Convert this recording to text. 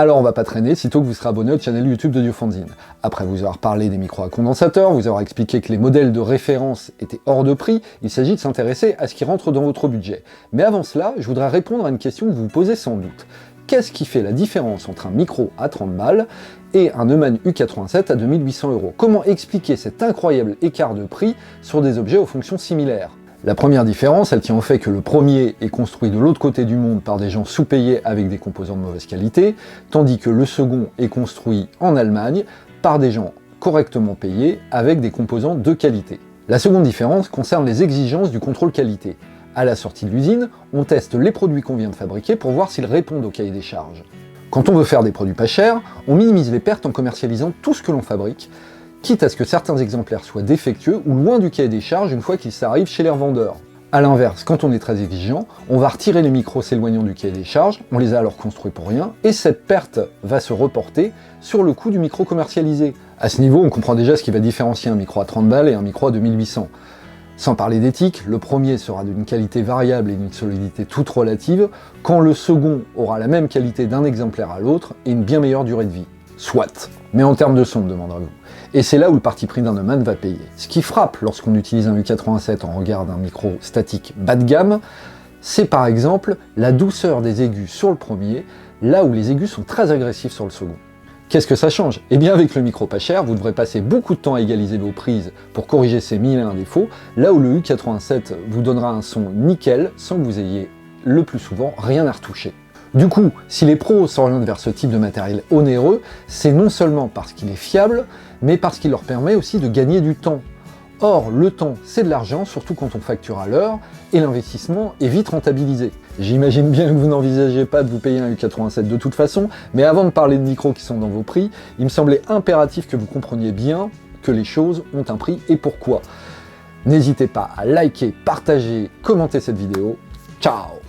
Alors on va pas traîner, sitôt que vous serez abonné au channel YouTube de Diofanzine. Après vous avoir parlé des micros à condensateur, vous avoir expliqué que les modèles de référence étaient hors de prix, il s'agit de s'intéresser à ce qui rentre dans votre budget. Mais avant cela, je voudrais répondre à une question que vous vous posez sans doute. Qu'est-ce qui fait la différence entre un micro à 30 balles et un Neumann U87 à 2800 €? Comment expliquer cet incroyable écart de prix sur des objets aux fonctions similaires? La première différence, elle tient au fait que le premier est construit de l'autre côté du monde par des gens sous-payés avec des composants de mauvaise qualité, tandis que le second est construit en Allemagne par des gens correctement payés avec des composants de qualité. La seconde différence concerne les exigences du contrôle qualité. À la sortie de l'usine, on teste les produits qu'on vient de fabriquer pour voir s'ils répondent au cahier des charges. Quand on veut faire des produits pas chers, on minimise les pertes en commercialisant tout ce que l'on fabrique, quitte à ce que certains exemplaires soient défectueux ou loin du cahier des charges une fois qu'ils arrivent chez les revendeurs. A l'inverse, quand on est très exigeant, on va retirer les micros s'éloignant du cahier des charges, on les a alors construits pour rien, et cette perte va se reporter sur le coût du micro commercialisé. À ce niveau, on comprend déjà ce qui va différencier un micro à 30 balles et un micro à 2800. Sans parler d'éthique, le premier sera d'une qualité variable et d'une solidité toute relative, quand le second aura la même qualité d'un exemplaire à l'autre et une bien meilleure durée de vie. Soit. Mais en termes de son, me demanderez-vous. Et c'est là où le parti pris d'un Neumann va payer. Ce qui frappe lorsqu'on utilise un U87 en regard d'un micro statique bas de gamme, c'est par exemple la douceur des aigus sur le premier, là où les aigus sont très agressifs sur le second. Qu'est-ce que ça change? Eh bien avec le micro pas cher, vous devrez passer beaucoup de temps à égaliser vos prises pour corriger ces 1001 défauts, là où le U87 vous donnera un son nickel sans que vous ayez le plus souvent rien à retoucher. Du coup, si les pros s'orientent vers ce type de matériel onéreux, c'est non seulement parce qu'il est fiable, mais parce qu'il leur permet aussi de gagner du temps. Or, le temps, c'est de l'argent, surtout quand on facture à l'heure, et l'investissement est vite rentabilisé. J'imagine bien que vous n'envisagez pas de vous payer un U87 de toute façon, mais avant de parler de micros qui sont dans vos prix, il me semblait impératif que vous compreniez bien que les choses ont un prix et pourquoi. N'hésitez pas à liker, partager, commenter cette vidéo. Ciao!